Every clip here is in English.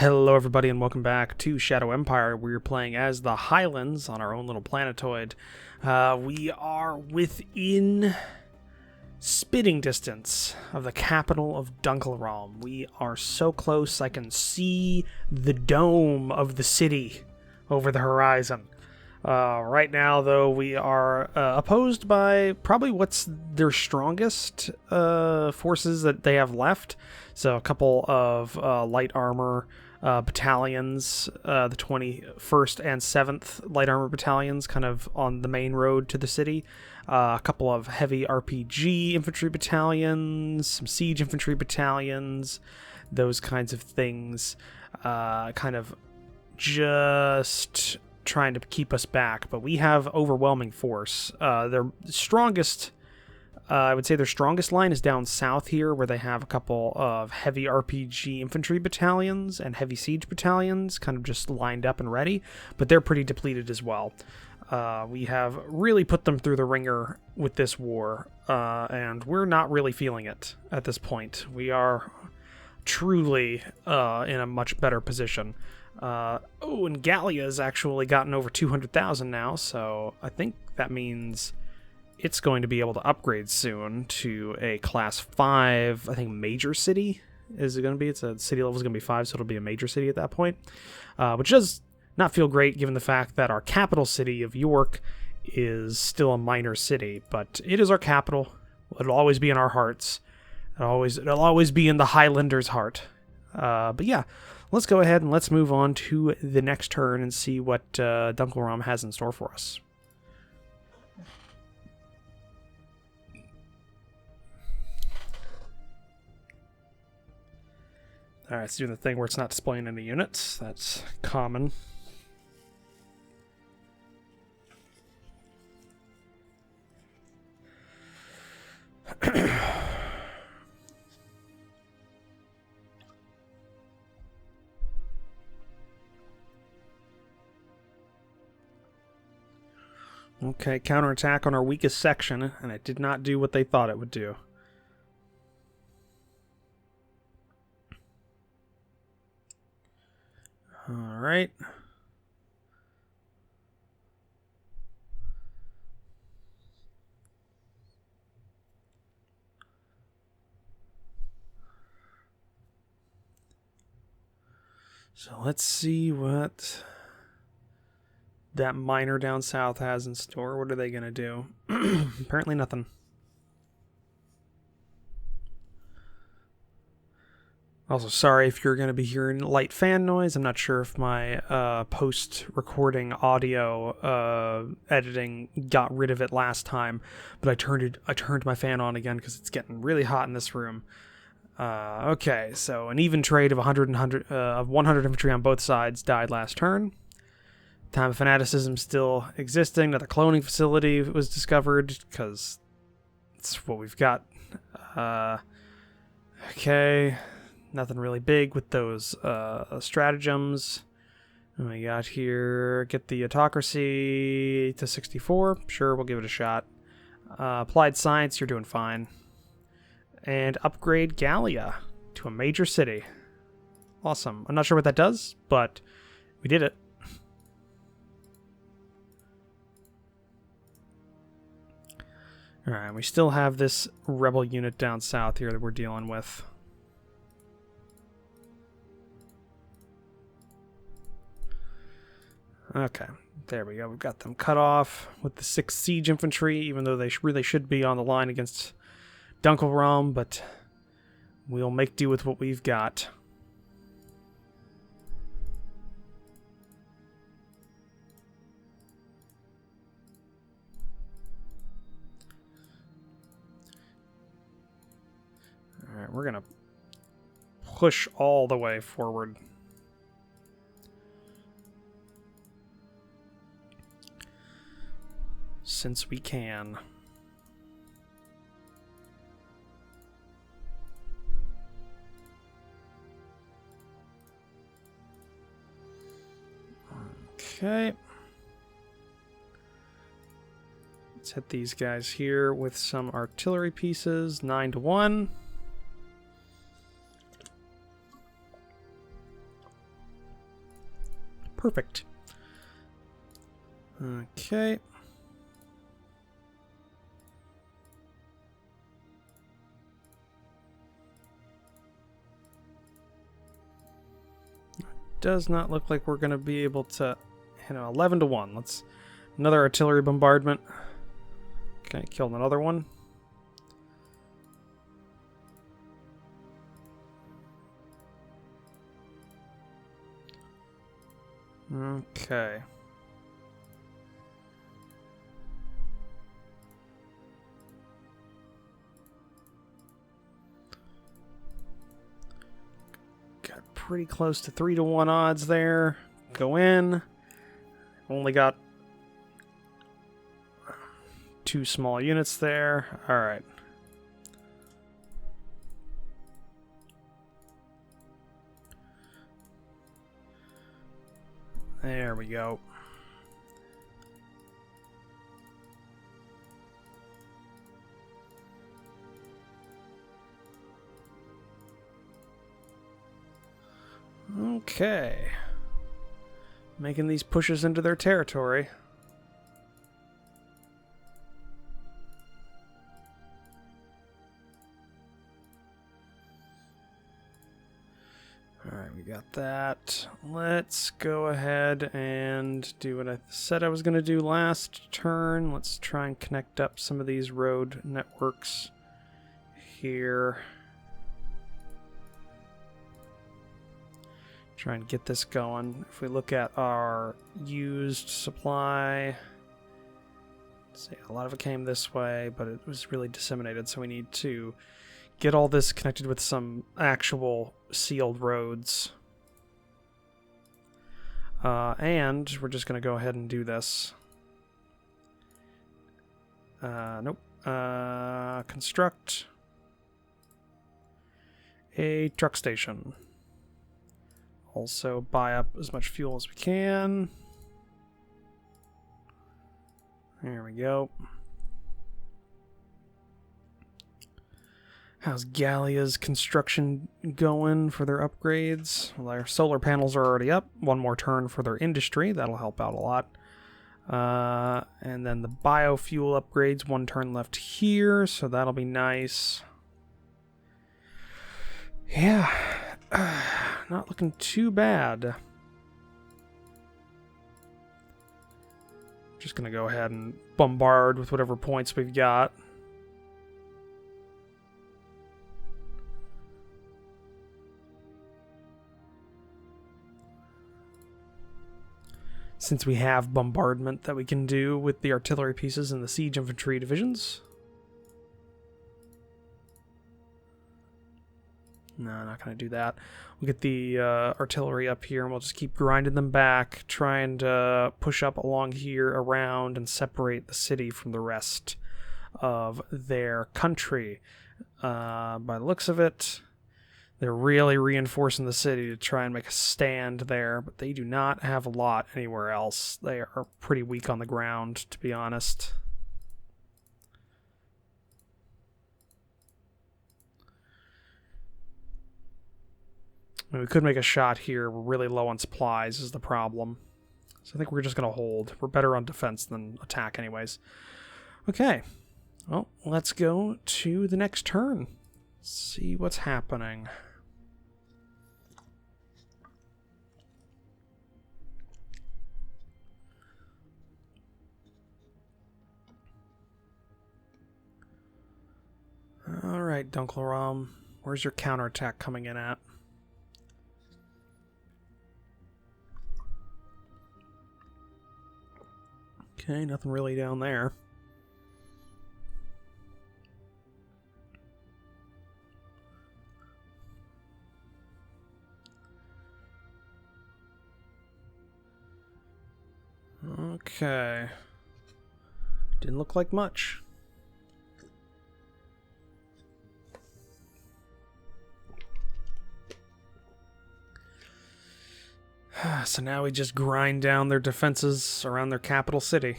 Hello everybody and welcome back to Shadow Empire. We're playing as the Highlands on our own little planetoid. We are within spitting distance of the capital of Dunkelraum. We are so close I can see the dome of the city over the horizon. Right now, though, we are opposed by probably what's their strongest forces that they have left. So a couple of light armor battalions, the 21st and 7th light armor battalions kind of on the main road to the city. A couple of heavy RPG infantry battalions, some siege infantry battalions, those kinds of things. Kind of just trying to keep us back, but we have overwhelming force. Their strongest, I would say their strongest line is down south here, where they have a couple of heavy RPG infantry battalions and heavy siege battalions kind of just lined up and ready, but they're pretty depleted as well. We have really put them through the ringer with this war, and we're not really feeling it at this point. We are truly in a much better position. And Gallia's actually gotten over 200,000 now, so I think that means it's going to be able to upgrade soon to a class 5, I think, major city. Is it going to be? It's a city level is going to be 5, so it'll be a major city at that point, which does not feel great given the fact that our capital city of York is still a minor city, but it is our capital. It'll always be in our hearts. It'll always be in the Highlanders' heart. But yeah, let's go ahead and let's move on to the next turn and see what Dunkelraum has in store for us. Alright, it's doing the thing where it's not displaying any units. That's common. Okay, counterattack on our weakest section, and it did not do what they thought it would do. Alright. So let's see what that miner down south has in store. What are they going to do? Apparently nothing. Also, sorry if you're going to be hearing light fan noise. I'm not sure if my post-recording audio editing got rid of it last time, but I turned my fan on again because it's getting really hot in this room. Okay, so an even trade of 100 infantry on both sides died last turn. Time of Fanaticism still existing. Another cloning facility was discovered because it's what we've got. Okay, nothing really big with those stratagems. And we got here, get the autocracy to 64. Sure, we'll give it a shot. Applied science, you're doing fine. And upgrade Gallia to a major city. Awesome. I'm not sure what that does, but we did it. Alright, we still have this rebel unit down south here that we're dealing with. Okay, there we go. We've got them cut off with the 6th siege infantry, even though they really should be on the line against Dunkelraum, but we'll make do with what we've got. Alright, we're going to push all the way forward. Since we can. Okay. Let's hit these guys here with some artillery pieces. 9-1. Perfect. Okay. Does not look like we're going to be able to, 11 to 1. Let's another artillery bombardment. Okay, killed another one. Okay. Got pretty close to 3 to 1 odds there. Go in. Only got 2 small units there. All right. There we go. Okay. Making these pushes into their territory. Alright, we got that. Let's go ahead and do what I said I was going to do last turn. Let's try and connect up some of these road networks here. Try and get this going. If we look at our used supply, see, a lot of it came this way, but it was really disseminated, so we need to get all this connected with some actual sealed roads. And we're just going to go ahead and do this. Nope. Construct a truck station. Also buy up as much fuel as we can. There we go. How's Gallia's construction going for their upgrades? Well, their solar panels are already up. One more turn for their industry. That'll help out a lot. And then the biofuel upgrades. 1 turn left here, so that'll be nice. Yeah. Not looking too bad. Just gonna go ahead and bombard with whatever points we've got. Since we have bombardment that we can do with the artillery pieces and the siege infantry divisions. No, not going to do that. We'll get the artillery up here, and we'll just keep grinding them back, try and push up along here around and separate the city from the rest of their country. By the looks of it, they're really reinforcing the city to try and make a stand there, but they do not have a lot anywhere else. They are pretty weak on the ground, to be honest. I mean, we could make a shot here. We're really low on supplies is the problem. So I think we're just going to hold. We're better on defense than attack anyways. Okay. Well, let's go to the next turn. See what's happening. Alright, Dunkleram. Where's your counterattack coming in at? Okay, nothing really down there. Okay. Didn't look like much. So now we just grind down their defenses around their capital city.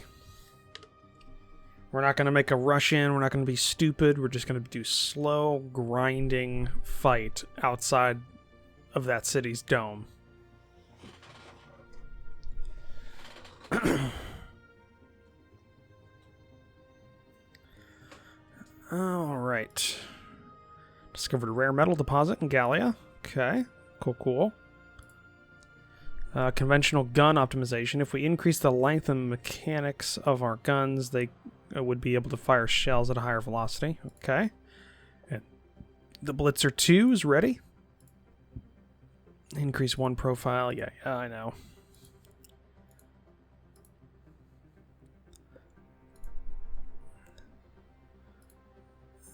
We're not going to make a rush in. We're not going to be stupid. We're just going to do slow, grinding fight outside of that city's dome. Alright. Discovered a rare metal deposit in Gallia. Okay. Cool. Conventional gun optimization. If we increase the length and mechanics of our guns, they would be able to fire shells at a higher velocity. Okay. And the Blitzer 2 is ready. Increase 1 profile. Yeah, I know.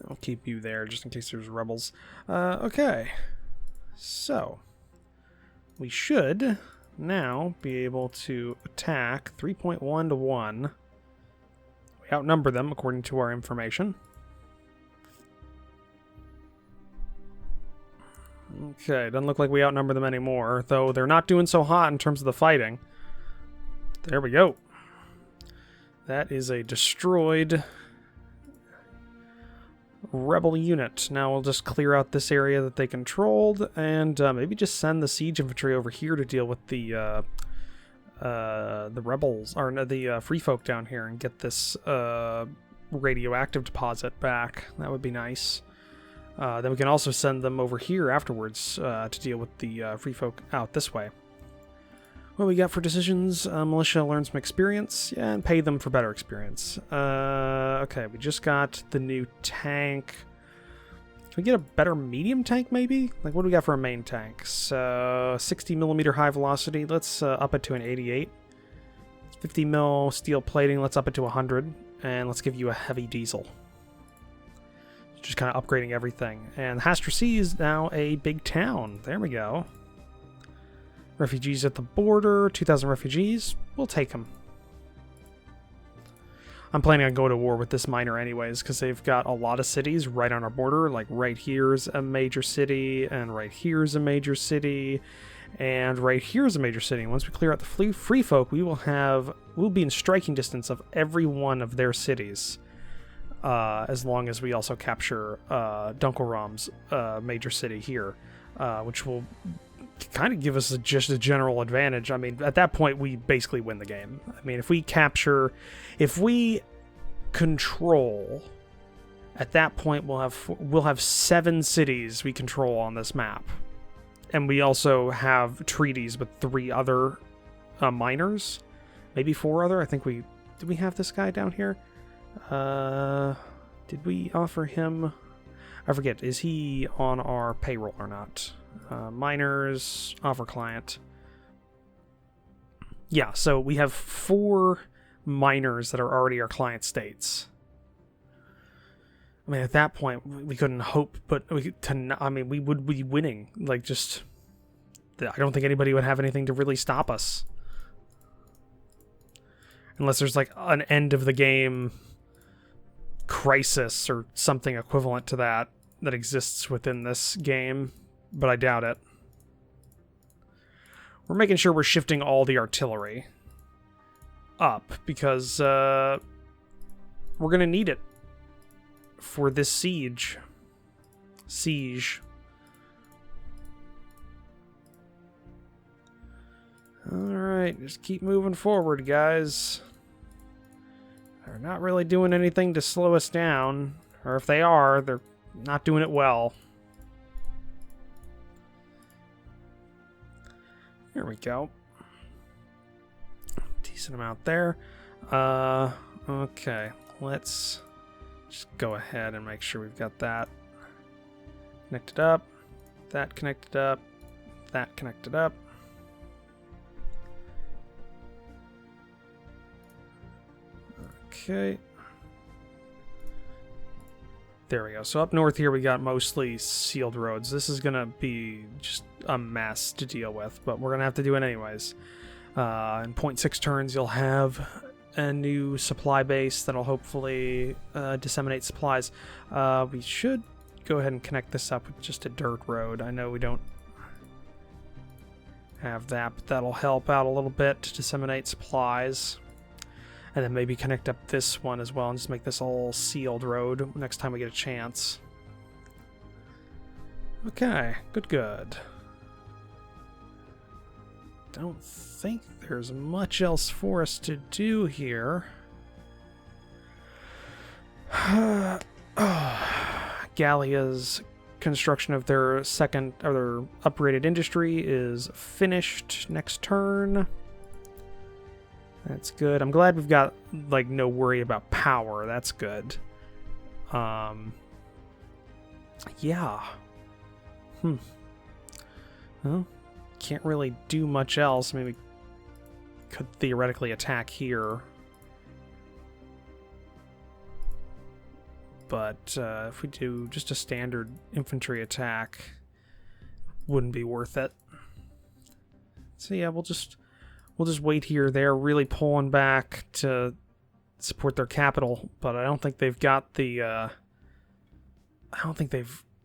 I'll keep you there just in case there's rebels. Okay. So, we should now be able to attack 3.1 to 1. We outnumber them according to our information. Okay, doesn't look like we outnumber them anymore, though they're not doing so hot in terms of the fighting. There we go. That is a destroyed rebel unit. Now we'll just clear out this area that they controlled, and maybe just send the siege infantry over here to deal with the rebels, or no, the free folk down here, and get this radioactive deposit back. That would be nice. Then we can also send them over here afterwards to deal with the free folk out this way. What we got for decisions? Militia learn some experience, yeah, and pay them for better experience. Okay, we just got the new tank. Can we get a better medium tank, maybe? Like, what do we got for a main tank? So, 60mm high velocity. Let's up it to an 88. 50mm steel plating. Let's up it to 100. And let's give you a heavy diesel. Just kind of upgrading everything. And Hastrasee is now a big town. There we go. Refugees at the border, 2,000 refugees. We'll take them. I'm planning on going to war with this miner anyways, because they've got a lot of cities right on our border. Like right here's a major city, and right here's a major city, and right here's a major city. And once we clear out the free folk, we'll be in striking distance of every one of their cities. As long as we also capture Dunkelraum's major city here, which will kind of give us just a general advantage. I mean, at that point, we basically win the game. I mean, if we control, at that point, we'll have 7 cities we control on this map, and we also have treaties with 3 other miners, maybe 4 other. I think did we have this guy down here? Did we offer him? I forget. Is he on our payroll or not? Miners, offer client. Yeah, so we have 4 miners that are already our client states. I mean, at that point, we couldn't hope, but we would be winning. Like, just, I don't think anybody would have anything to really stop us. Unless there's, like, an end of the game crisis or something equivalent to that exists within this game. But I doubt it. We're making sure we're shifting all the artillery up, because we're going to need it for this siege. Alright, just keep moving forward, guys. They're not really doing anything to slow us down. Or if they are, they're not doing it well. There we go. Decent amount there. Okay. Let's just go ahead and make sure we've got that connected up. That connected up. That connected up. Okay. There we go. So up north here we got mostly sealed roads. This is going to be just a mess to deal with, but we're going to have to do it anyways. In 0.6 turns you'll have a new supply base that'll hopefully disseminate supplies. We should go ahead and connect this up with just a dirt road. I know we don't have that, but that'll help out a little bit to disseminate supplies. And then maybe connect up this one as well and just make this all sealed road next time we get a chance. Okay, good. don't think there's much else for us to do here. Gallia's construction of their second or their upgraded industry is finished next turn. That's good. I'm glad we've got like no worry about power. That's good. Yeah. Well, can't really do much else. Maybe could theoretically attack here. But if we do just a standard infantry attack, wouldn't be worth it. So yeah, we'll just wait here. They're really pulling back to support their capital, but I don't think they've got the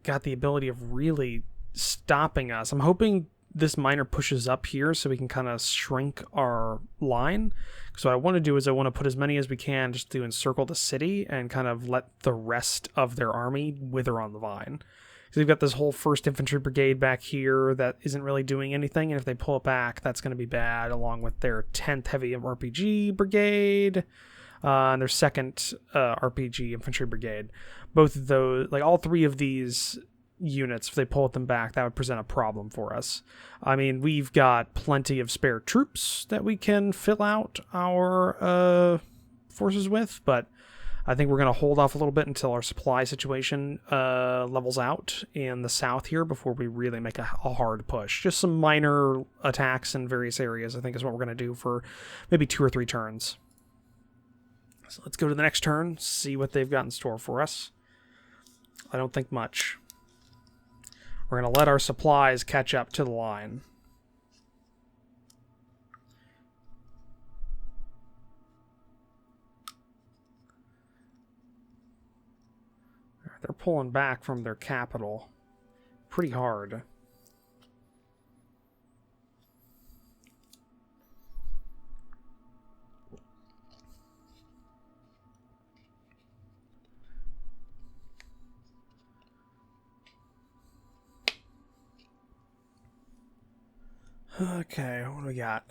ability of really stopping us. I'm hoping this miner pushes up here so we can kind of shrink our line. So what I want to do is I want to put as many as we can just to encircle the city and kind of let the rest of their army wither on the vine. So we've got this whole 1st Infantry Brigade back here that isn't really doing anything, and if they pull it back, that's going to be bad, along with their 10th Heavy RPG Brigade and their 2nd RPG Infantry Brigade. Both of those, like all 3 of these units, if they pull them back, that would present a problem for us. I mean, we've got plenty of spare troops that we can fill out our forces with, but I think we're going to hold off a little bit until our supply situation levels out in the south here before we really make a hard push. Just some minor attacks in various areas, I think, is what we're going to do for maybe 2 or 3 turns. So let's go to the next turn, see what they've got in store for us. I don't think much. We're going to let our supplies catch up to the line. They're pulling back from their capital pretty hard. Okay, what do we got?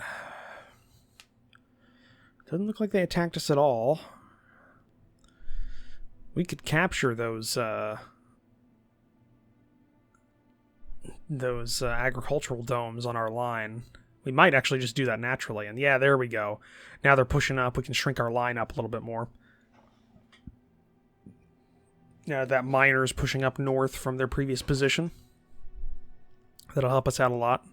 Doesn't look like they attacked us at all. We could capture those agricultural domes on our line. We might actually just do that naturally. And yeah, there we go. Now they're pushing up. We can shrink our line up a little bit more. Yeah, that miner's pushing up north from their previous position. That'll help us out a lot.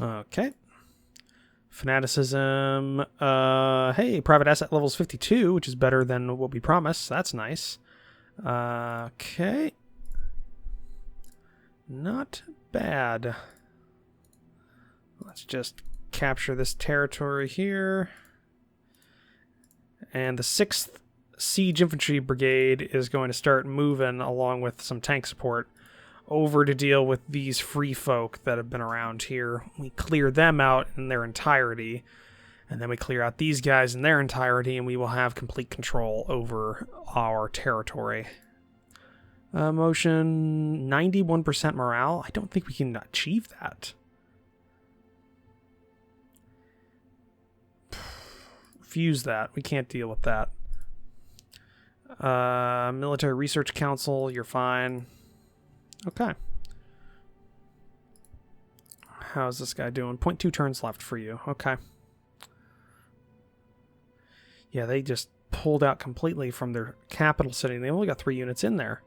Okay. Fanaticism. Hey, private asset level's 52, which is better than what we promised. That's nice. Okay. Not bad. Let's just capture this territory here. And the 6th Siege Infantry Brigade is going to start moving along with some tank support over to deal with these free folk that have been around here. We clear them out in their entirety, and then we clear out these guys in their entirety, and we will have complete control over our territory. Motion, 91% morale. I don't think we can achieve that. Refuse that. We can't deal with that. Military Research Council, you're fine. Okay. How's this guy doing? 0.2 turns left for you. Okay. Yeah, they just pulled out completely from their capital city. They only got 3 units in there.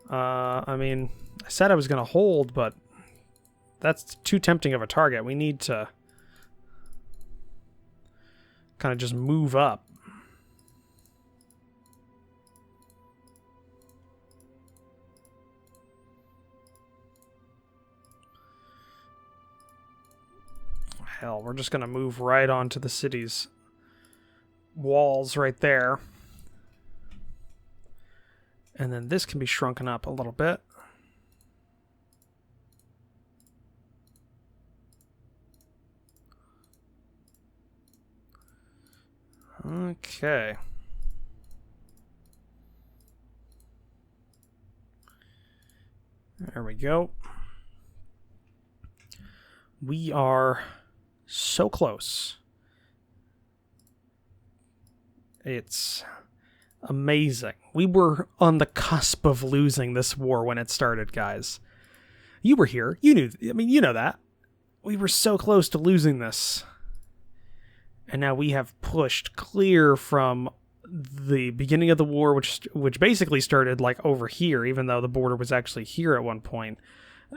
I mean, I said I was going to hold, but that's too tempting of a target. We need to kind of just move up. Hell, we're just going to move right onto the city's walls right there. And then this can be shrunken up a little bit. Okay. There we go. We are so close. It's amazing. We were on the cusp of losing this war when it started, guys. You were here. You knew. I mean, you know that. We were so close to losing this. And now we have pushed clear from the beginning of the war, which basically started like over here, even though the border was actually here at one point.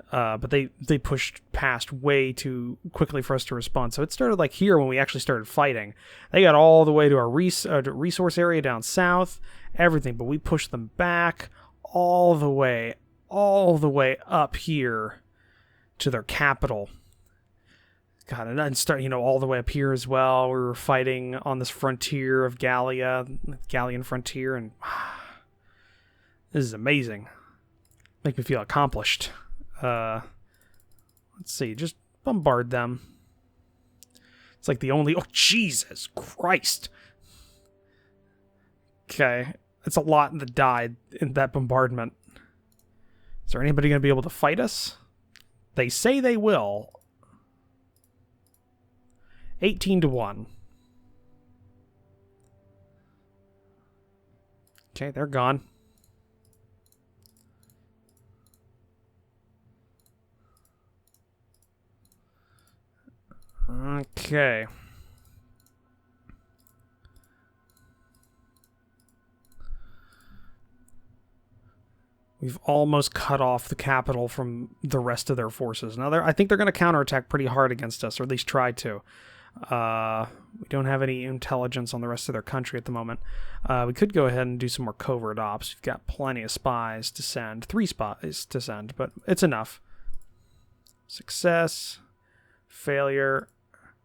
But they pushed past way too quickly for us to respond. So it started like here when we actually started fighting. They got all the way to our resource area down south, everything. But we pushed them back all the way up here to their capital. God, and start, all the way up here as well. We were fighting on this frontier of Gallian frontier, and this is amazing. Make me feel accomplished. Let's see, just bombard them. It's like the only... Oh, Jesus Christ! Okay, that's a lot that died in that bombardment. Is there anybody going to be able to fight us? They say they will. 18-1. Okay, they're gone. Okay. We've almost cut off the capital from the rest of their forces. Now, I think they're going to counterattack pretty hard against us, or at least try to. We don't have any intelligence on the rest of their country at the moment. We could go ahead and do some more covert ops. We've got plenty of spies to send. 3 spies to send, but it's enough. Success. Failure.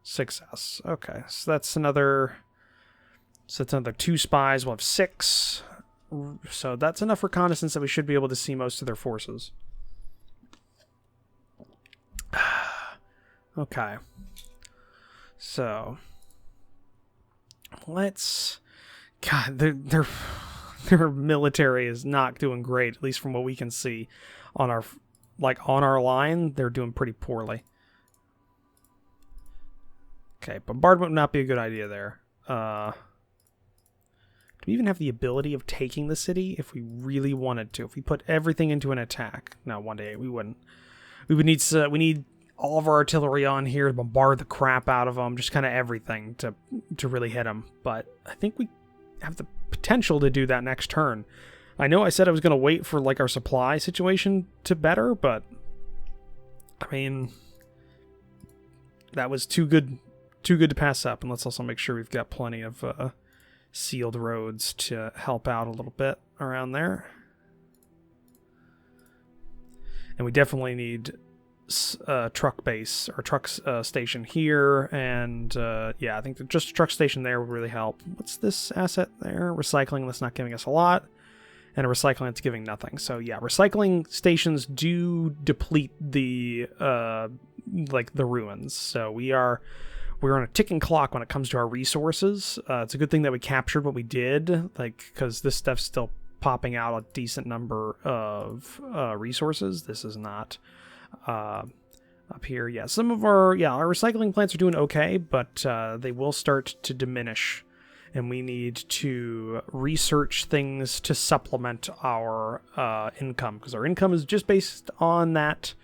Success. Okay, so that's another 2 spies. We'll have 6. So that's enough reconnaissance that we should be able to see most of their forces. Okay. So let's... God, their military is not doing great, at least from what we can see on our line. They're doing pretty poorly. Okay, bombardment would not be a good idea there. Do we even have the ability of taking the city if we really wanted to? If we put everything into an attack? No, one day we wouldn't. We need all of our artillery on here to bombard the crap out of them, just kind of everything to really hit them. But I think we have the potential to do that next turn. I know I said I was going to wait for like our supply situation to better, but I mean, that was too good to pass up. And let's also make sure we've got plenty of sealed roads to help out a little bit around there. And we definitely need truck base or truck station here, and yeah, I think just a truck station there would really help. What's this asset there? Recycling, that's not giving us a lot, and a recycling that's giving nothing. So yeah, recycling stations do deplete the like the ruins. So we're on a ticking clock when it comes to our resources. It's a good thing that we captured what we did, like, because this stuff's still popping out a decent number of resources. This is not up here. Yeah, some of our recycling plants are doing okay, but they will start to diminish, and we need to research things to supplement our income, because our income is just based on that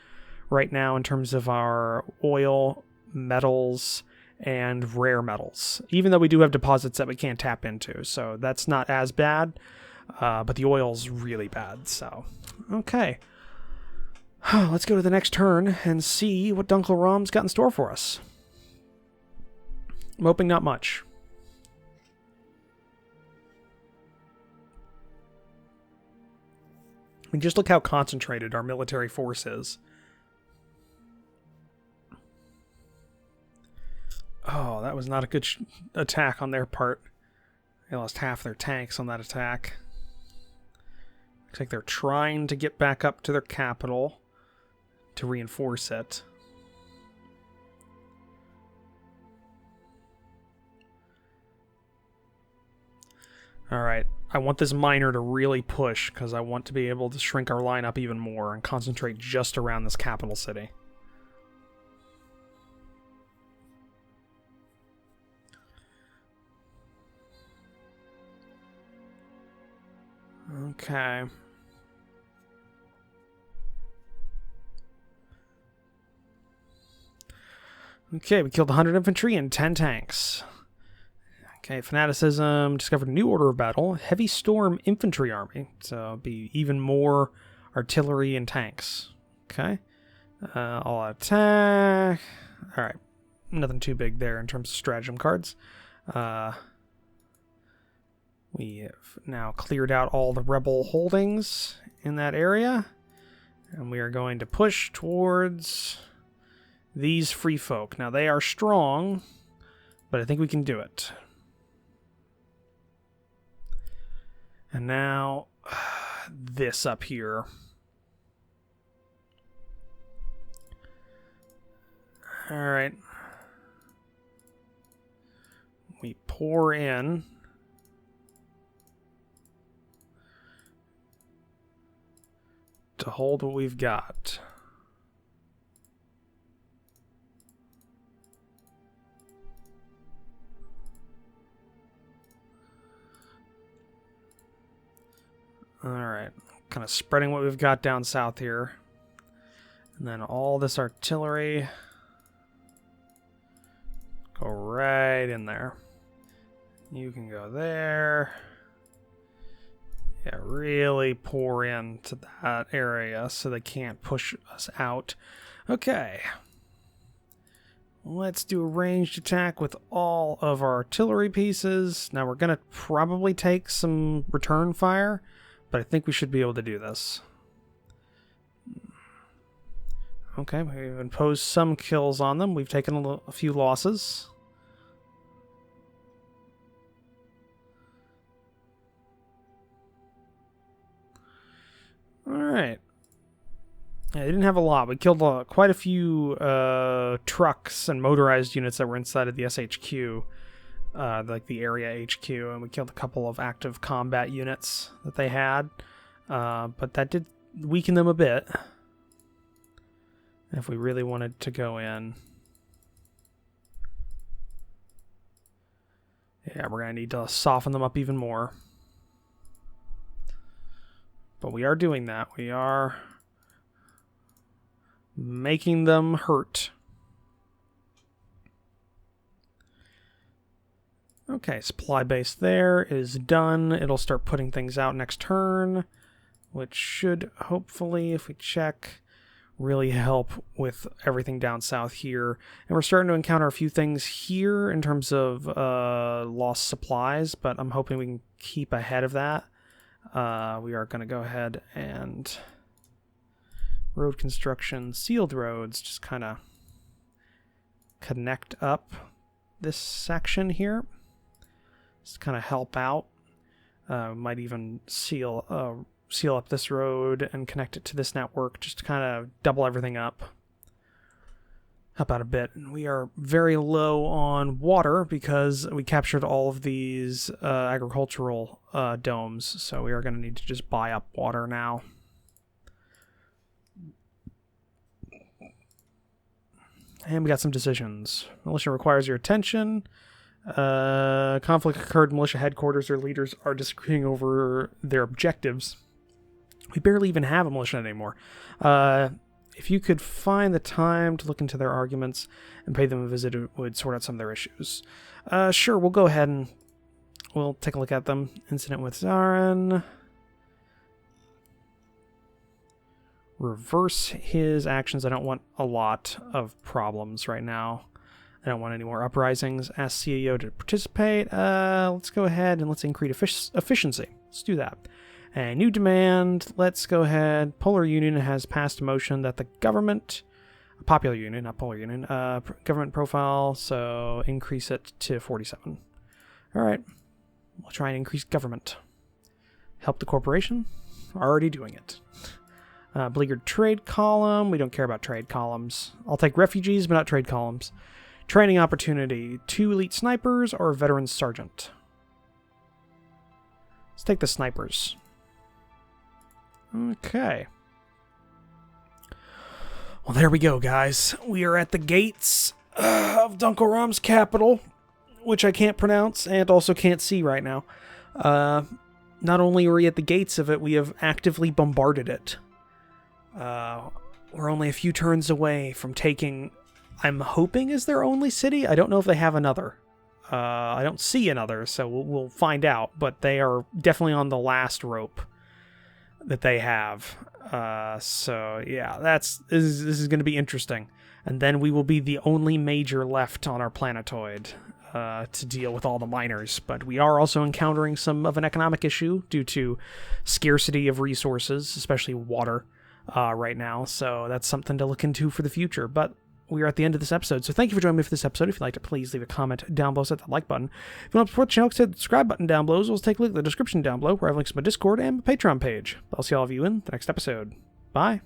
right now in terms of our oil, metals, and rare metals, even though we do have deposits that we can't tap into, so that's not as bad, but the oil's really bad. So okay, let's go to the next turn and see what Dunkel Rom's got in store for us. I'm hoping not much. I mean, just look how concentrated our military force is. Oh, that was not a good attack on their part. They lost half their tanks on that attack. Looks like they're trying to get back up to their capital to reinforce it. Alright, I want this miner to really push, because I want to be able to shrink our line up even more and concentrate just around this capital city. Okay. Okay, we killed 100 infantry and 10 tanks. Okay, fanaticism, discovered a new order of battle, heavy storm infantry army, so it'll be even more artillery and tanks. Okay, all attack. All right, nothing too big there in terms of stratagem cards. We have now cleared out all the rebel holdings in that area, and we are going to push towards these free folk. Now, they are strong, but I think we can do it. And now, this up here. Alright. We pour in. To hold what we've got. Alright, kind of spreading what we've got down south here. And then all this artillery go right in there. You can go there. Yeah, really pour into that area so they can't push us out. Okay. Let's do a ranged attack with all of our artillery pieces. Now we're going to probably take some return fire, but I think we should be able to do this. Okay, we've imposed some kills on them. We've taken a few losses. Alright. Yeah, they didn't have a lot. We killed quite a few trucks and motorized units that were inside of the SHQ, like the area HQ, and we killed a couple of active combat units that they had. But that did weaken them a bit. If we really wanted to go in. Yeah, we're going to need to soften them up even more. But we are doing that. We are making them hurt. Okay, supply base there is done. It'll start putting things out next turn, which should hopefully, if we check, really help with everything down south here. And we're starting to encounter a few things here in terms of lost supplies, but I'm hoping we can keep ahead of that. We are going to go ahead and road construction, sealed roads, just kind of connect up this section here. Just kind of help out. Might even seal up this road and connect it to this network, just to kind of double everything up. Help out a bit. And we are very low on water because we captured all of these agricultural domes, so we are going to need to just buy up water now. And we got some decisions. Militia requires your attention. Conflict occurred in militia headquarters. Their leaders are disagreeing over their objectives. We barely even have a militia anymore. If you could find the time to look into their arguments and pay them a visit, it would sort out some of their issues. Sure, we'll go ahead and we'll take a look at them. Incident with Zarin. Reverse his actions. I don't want a lot of problems right now. I don't want any more uprisings. Ask CEO to participate. Let's go ahead and let's increase efficiency. Let's do that. A new demand. Let's go ahead. Polar Union has passed a motion that the government, Popular Union, not Polar Union, government profile, so increase it to 47. All right. We'll try and increase government. Help the corporation. Already doing it. Beleaguered trade column. We don't care about trade columns. I'll take refugees, but not trade columns. Training opportunity. 2 elite snipers or a veteran sergeant. Let's take the snipers. Okay. Well, there we go, guys. We are at the gates of Dunkelram's capital, which I can't pronounce and also can't see right now. Not only are we at the gates of it, we have actively bombarded it. We're only a few turns away from taking, I'm hoping, is their only city? I don't know if they have another. I don't see another, so we'll find out. But they are definitely on the last rope that they have. So yeah, this is going to be interesting. And then we will be the only major left on our planetoid to deal with all the miners. But we are also encountering some of an economic issue due to scarcity of resources, especially water, right now. So that's something to look into for the future. But we are at the end of this episode. So thank you for joining me for this episode. If you liked it, please leave a comment down below. Hit that like button. If you want to support the channel, hit the subscribe button down below. As well as take a look at the description down below where I have links to my Discord and my Patreon page. I'll see all of you in the next episode. Bye.